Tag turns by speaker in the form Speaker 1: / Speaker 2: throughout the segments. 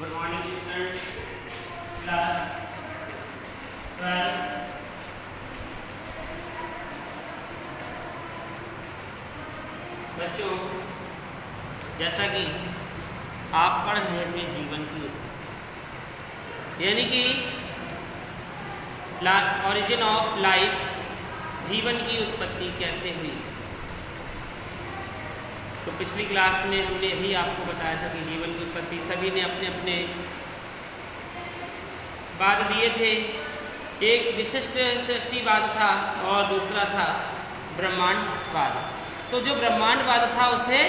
Speaker 1: Good morning students, class 12। बच्चों, जैसा कि आप पढ़ रहे थे जीवन की, यानी कि ओरिजिन ऑफ लाइफ, जीवन की उत्पत्ति कैसे हुई। तो पिछली क्लास में हमने यही आपको बताया था कि जीवन की उत्पत्ति सभी ने अपने अपने वाद दिए थे। एक विशिष्ट सृष्टिवाद था और दूसरा था ब्रह्मांडवाद। तो जो ब्रह्मांडवाद था उसे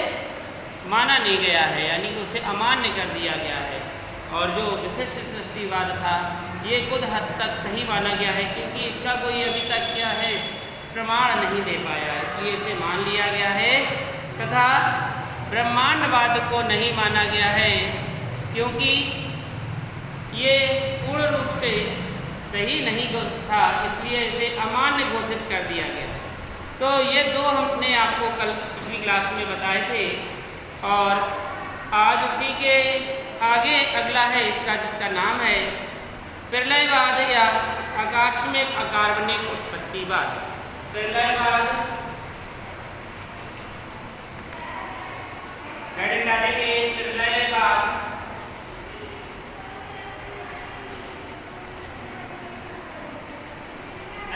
Speaker 1: माना नहीं गया है, यानी कि उसे अमान्य कर दिया गया है। और जो विशिष्ट सृष्टिवाद था ये कुछ हद तक सही माना गया है, क्योंकि इसका कोई अभी तक क्या है प्रमाण नहीं दे पाया, इसलिए इसे मान लिया गया है। तथा ब्रह्मांडवाद को नहीं माना गया है क्योंकि ये पूर्ण रूप से सही नहीं था, इसलिए इसे अमान्य घोषित कर दिया गया। तो ये दो हमने आपको कल पिछली क्लास में बताए थे, और आज उसी के आगे अगला है इसका, जिसका नाम है प्रलयवाद या आकस्मिक अकार्बनिक उत्पत्तिवाद। प्रलयवाद हेडिंग डालेंगे प्रलयवाद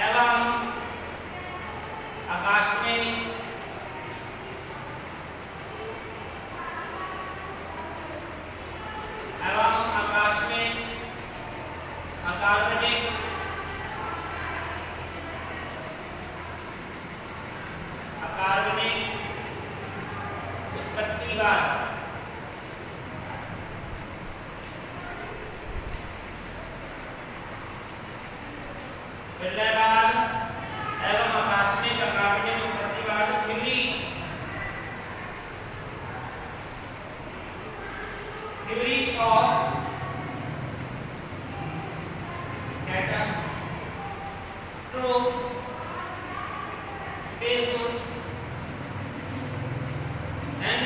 Speaker 1: एवं आकस्मिक अकार्बनिक उत्पत्तिवाद। प्रलयवाद एवं आकस्मिक अकार्बनिक उत्पत्तिवाद theory of catastrophism and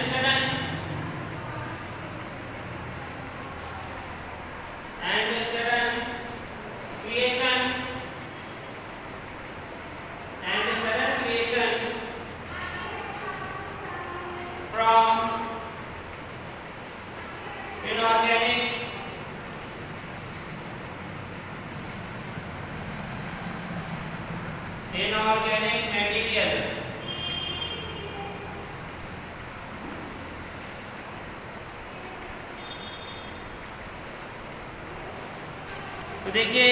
Speaker 1: sudden creation from inorganic material। तो देखिए,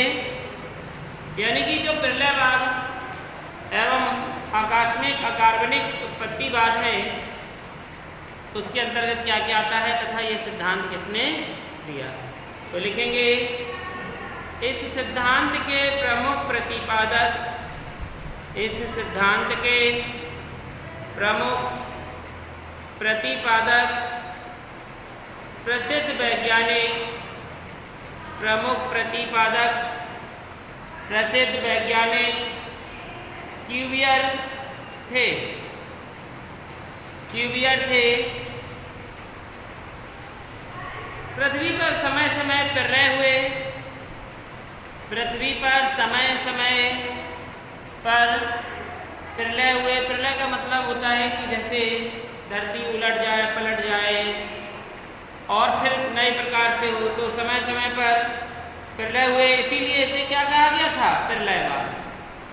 Speaker 1: यानी कि जो प्रलयवाद एवं आकस्मिक अकार्बनिक उत्पत्तिवाद है उसके अंतर्गत क्या क्या आता है तथा ये सिद्धांत किसने दिया। तो लिखेंगे, इस सिद्धांत के प्रमुख प्रतिपादक, इस सिद्धांत के प्रमुख प्रतिपादक प्रसिद्ध वैज्ञानिक क्यूवियर थे। पृथ्वी पर समय समय प्रलय हुए, प्रलय का मतलब होता है कि जैसे धरती उलट जाए, पलट जाए और फिर नए प्रकार से हो, तो समय समय पर प्रलय हुए। इसीलिए इसे क्या कहा गया था? प्रलयवाद।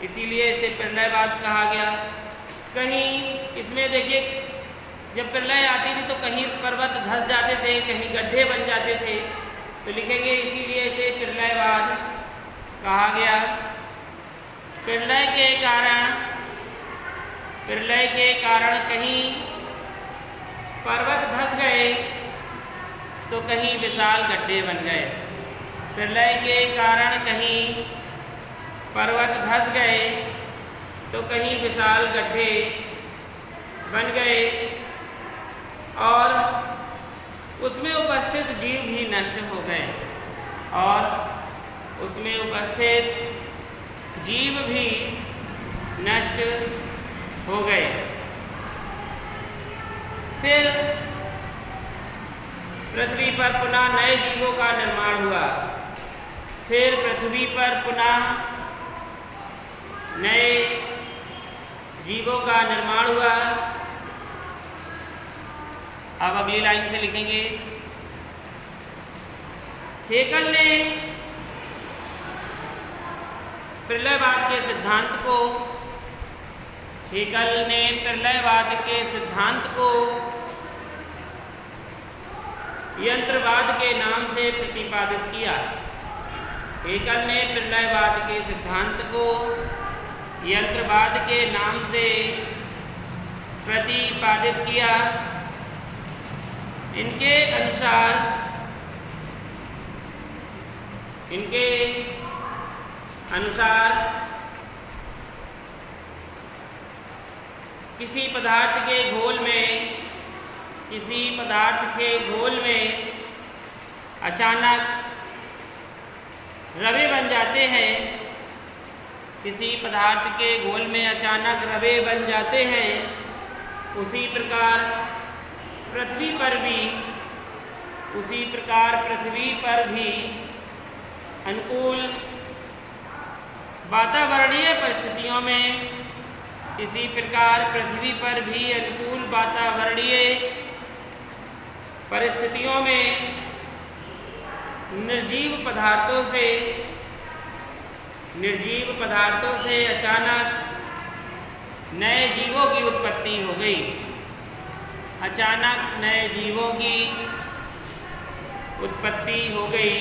Speaker 1: इसीलिए इसे प्रलयवाद कहा गया। कहीं इसमें देखिए, जब प्रलय आती थी तो कहीं पर्वत धंस जाते थे, कहीं गड्ढे बन जाते थे, तो लिखेंगे इसीलिए इसे प्रलयवाद कहा गया। प्रलय के कारण कहीं पर्वत धंस गए तो कहीं विशाल गड्ढे बन गए। प्रलय के कारण कहीं पर्वत धंस गए तो कहीं विशाल गड्ढे बन गए, और उसमें उपस्थित जीव भी नष्ट हो गए, नष्ट हो गए। फिर पृथ्वी पर पुनः नए जीवों का निर्माण हुआ। फिर पृथ्वी पर पुनः नए जीवों का निर्माण हुआ। अब अगली लाइन से लिखेंगे, हेकल ने प्रलयवाद के सिद्धांत को यंत्रवाद के नाम से प्रतिपादित किया। हेकल ने प्रलयवाद के सिद्धांत को यंत्रवाद के नाम से प्रतिपादित किया। इनके अनुसार किसी पदार्थ के घोल में अचानक रवे बन जाते हैं। किसी पदार्थ के घोल में अचानक रवे बन जाते हैं। उसी प्रकार पृथ्वी पर भी अनुकूल वातावरणीय परिस्थितियों में निर्जीव पदार्थों से अचानक नए जीवों की उत्पत्ति हो गई।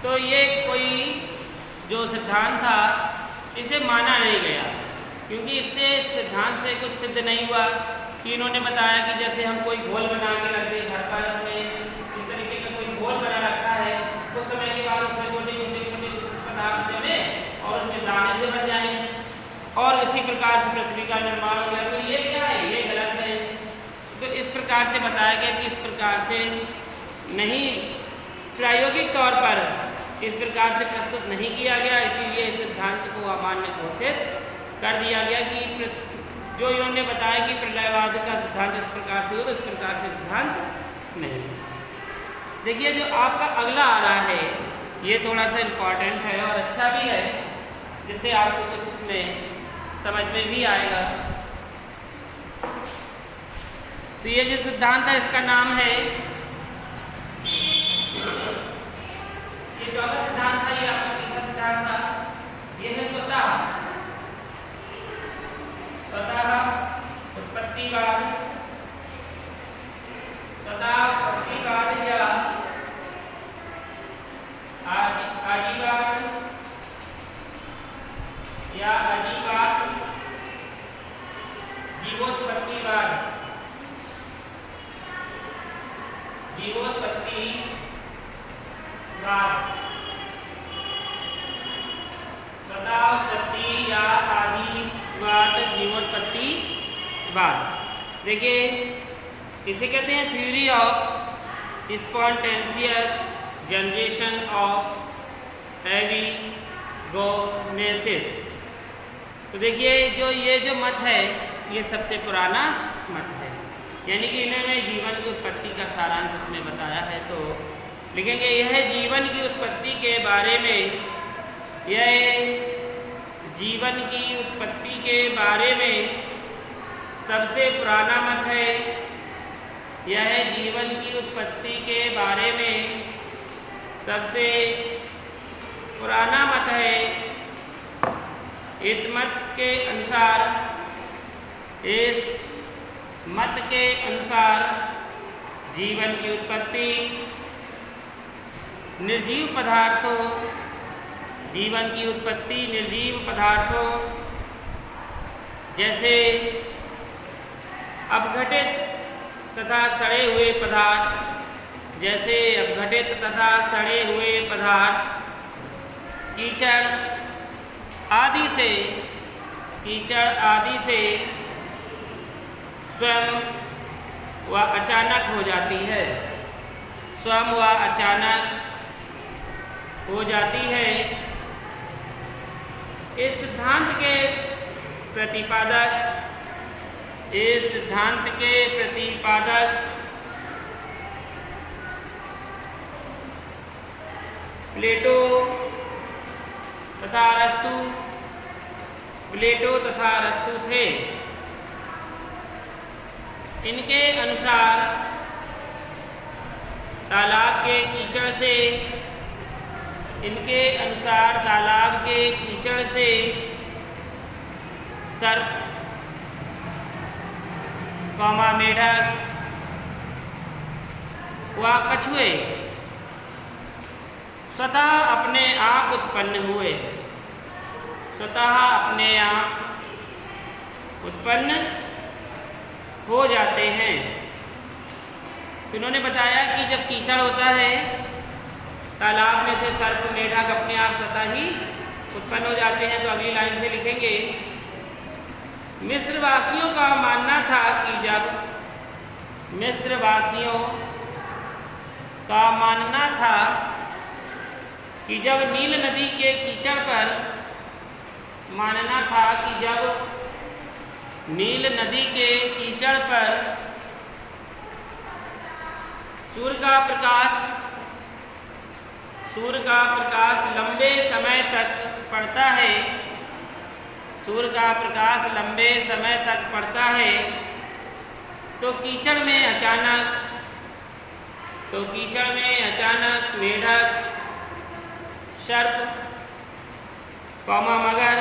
Speaker 1: तो ये कोई जो सिद्धांत था इसे माना नहीं गया, क्योंकि इससे सिद्धांत से कुछ सिद्ध नहीं हुआ। कि इन्होंने बताया कि जैसे हम कोई घोल बना के रखते घर पर में इस तरीके का कोई घोल बना रखा है, कुछ समय के बाद उसमें छोटे पदार्थ में और उसमें दाने से बन जाए और इसी प्रकार से पृथ्वी का निर्माण हो गया। तो ये क्या है? ये गलत है। तो इस प्रकार से बताया गया कि इस प्रकार से नहीं, प्रायोगिक तौर पर इस प्रकार से प्रस्तुत नहीं किया गया। इसीलिए इस सिद्धांत को अमान्य घोषित कर दिया गया कि जो इन्होंने बताया कि प्रलयवाद का सिद्धांत इस प्रकार से हो, तो इस प्रकार से सिद्धांत नहीं। देखिए, जो आपका अगला आ रहा है ये थोड़ा सा इम्पॉर्टेंट है और अच्छा भी है, जिससे आपको कुछ इसमें समझ में भी आएगा। तो ये जो सिद्धांत है इसका नाम है, ये चौथा सिद्धांत था, ये आपका तीसरा सिद्धांत था, ये है स्वतः उत्पत्तिवाद या आजीवाद, जीवोत्पत्तिवाद। स्वतःउत्पत्ति या आजीवाद, जीवोत्पत्तिवाद। देखिए, इसे कहते हैं theory of spontaneous generation of abiogenesis. तो देखिए, ये जो मत है ये सबसे पुराना मत है, यानी कि इन्होंने जीवन की उत्पत्ति का सारांश इसमें बताया है। तो लिखेंगे, यह जीवन की उत्पत्ति के बारे में सबसे पुराना मत है। यह जीवन की उत्पत्ति के बारे में सबसे पुराना मत है। इस मत के अनुसार जीवन की उत्पत्ति निर्जीव पदार्थों जैसे अपघटित तथा सड़े हुए पदार्थ, कीचड़ आदि से स्वयं व अचानक हो जाती है। इस सिद्धांत के प्रतिपादक इस सिद्धांत के प्रतिपादक प्लेटो तथा अरस्तु थे। इनके अनुसार तालाब के कीचड़ से सर्प, मेढक व कछुए स्वतः अपने आप उत्पन्न हो जाते हैं। इन्होंने बताया कि जब कीचड़ होता है तालाब में से सर्प, मेढक अपने आप स्वतः ही उत्पन्न हो जाते हैं। तो अगली लाइन से लिखेंगे, मिस्रवासियों का मानना था कि जब नील नदी के कीचड़ पर सूर्य का प्रकाश लंबे समय तक पड़ता है, तो कीचड़ में अचानक मेढक, सर्प, मगर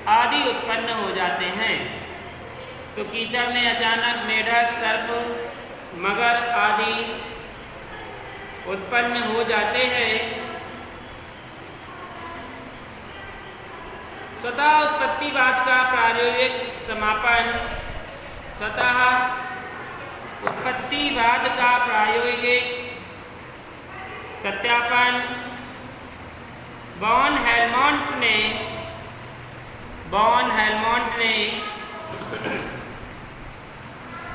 Speaker 1: आदि उत्पन्न हो जाते हैं। तो कीचड़ में अचानक मेढक, सर्प, मगर आदि उत्पन्न हो जाते हैं। स्वतः उत्पत्तिवाद का प्रायोगिक सत्यापन वॉन हेलमोंट ने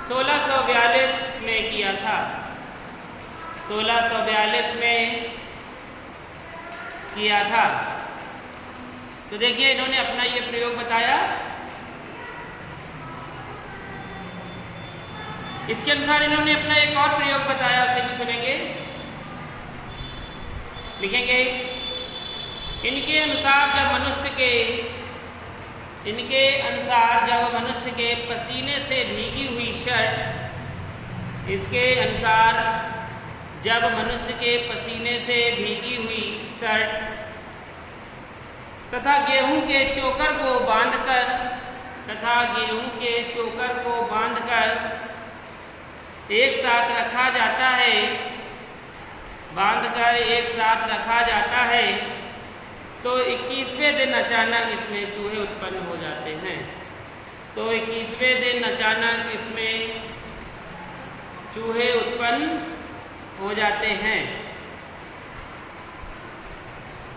Speaker 1: 1642 में किया था। 1642 में किया था। तो देखिए इन्होंने अपना ये प्रयोग बताया। इसके अनुसार इन्होंने अपना एक और प्रयोग बताया, उसे भी सुनेंगे। लिखेंगे, इनके अनुसार जब मनुष्य के पसीने से भीगी हुई शर्ट तथा गेहूं के चोकर को बांधकर एक साथ रखा जाता है, तो 21वें दिन अचानक इसमें चूहे उत्पन्न हो जाते हैं।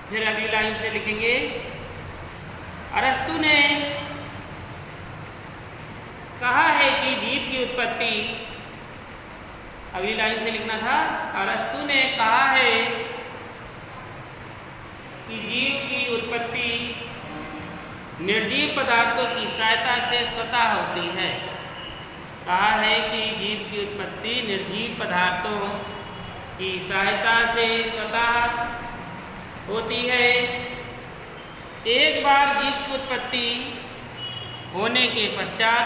Speaker 1: फिर अगली लाइन से लिखेंगे, अरस्तु ने कहा है कि जीव की उत्पत्ति, अगली लाइन से लिखना था, अरस्तु ने कहा है कि जीव की उत्पत्ति निर्जीव पदार्थों की सहायता से स्वतः होती है। निर्जीव पदार्थों की सहायता से स्वतः होती है। एक बार जीव की उत्पत्ति होने के पश्चात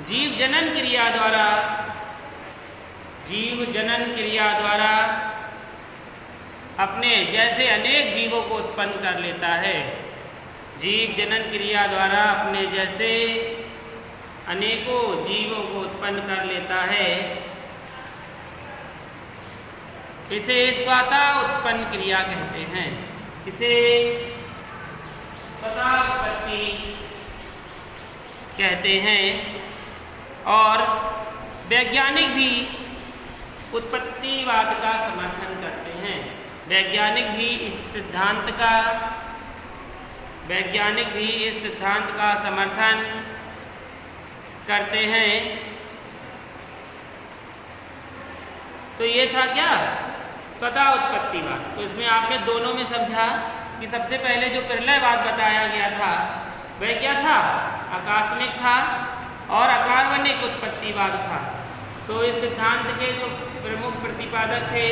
Speaker 1: जीव जनन क्रिया द्वारा अपने जैसे अनेक जीवों को उत्पन्न कर लेता है। अनेकों जीवों को उत्पन्न कर लेता है। इसे स्वतः उत्पन्न क्रिया कहते हैं। और वैज्ञानिक भी उत्पत्तिवाद का समर्थन करते हैं। वैज्ञानिक भी इस सिद्धांत का समर्थन करते हैं। तो ये था क्या? स्वतः उत्पत्तिवाद। तो इसमें आपने दोनों में समझा कि सबसे पहले जो प्रलयवाद बताया गया था वह क्या था, आकस्मिक था और अकार्बनिक उत्पत्तिवाद था। तो इस सिद्धांत के जो प्रमुख प्रतिपादक थे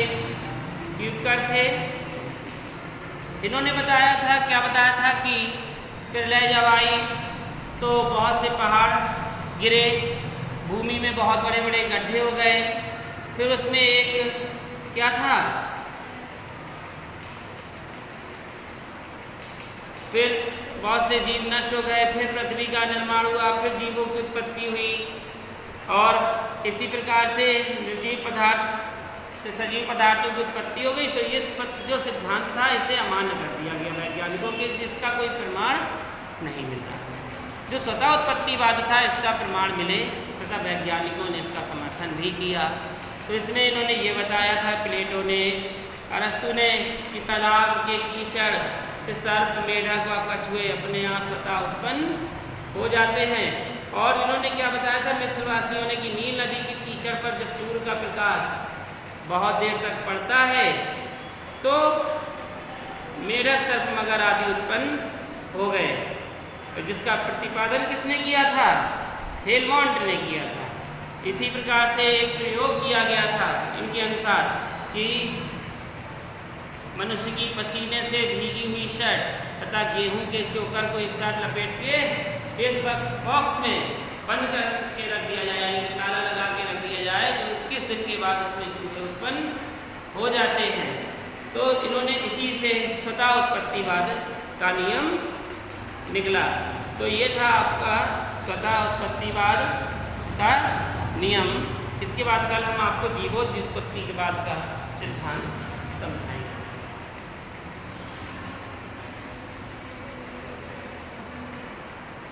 Speaker 1: यूक्कर थे। इन्होंने बताया था, क्या बताया था कि प्रलय जब आई तो बहुत से पहाड़ गिरे, भूमि में बहुत बड़े बड़े गड्ढे हो गए, फिर उसमें एक क्या था, फिर बहुत से जीव नष्ट हो गए, फिर पृथ्वी का निर्माण हुआ, फिर जीवों की उत्पत्ति हुई और इसी प्रकार से निर्जीव पदार्थ से सजीव पदार्थों की उत्पत्ति हो गई। तो ये जो सिद्धांत था इसे अमान्य कर दिया गया वैज्ञानिकों के, इसका कोई प्रमाण नहीं मिलता। जो स्वतः उत्पत्तिवाद था इसका प्रमाण मिले तथा वैज्ञानिकों ने इसका समर्थन भी किया। तो इसमें इन्होंने ये बताया था, प्लेटो ने, अरस्तु ने, कि तालाब के कीचड़ से सर्प, मेढक व कछुए अपने आप स्वतः उत्पन्न हो जाते हैं। और इन्होंने क्या बताया था मिस्रवासियों ने, कि नील नदी के कीचड़ पर जब सूर्य का प्रकाश बहुत देर तक पड़ता है तो मेढक, सर्प, मगर आदि उत्पन्न हो गए। तो जिसका प्रतिपादन किसने किया था, हेलमोंट ने किया था। इसी प्रकार से एक प्रयोग किया गया था इनके अनुसार कि मनुष्य की पसीने से भीगी हुई शर्ट तथा गेहूं के चोकर को एक साथ लपेट के एक बॉक्स में बंद करके रख दिया जाए, यानी कि ताला लगा के रख दिया जाए, तो 21 दिन के बाद उसमें चूहे उत्पन्न हो जाते हैं। तो इन्होंने इसी से स्वतः उत्पत्तिवाद का नियम निकला। तो ये था आपका स्वतः उत्पत्तिवाद का नियम। इसके बाद कल हम आपको जीवोत्पत्ति के बाद का सिद्धांत समझाएंगे।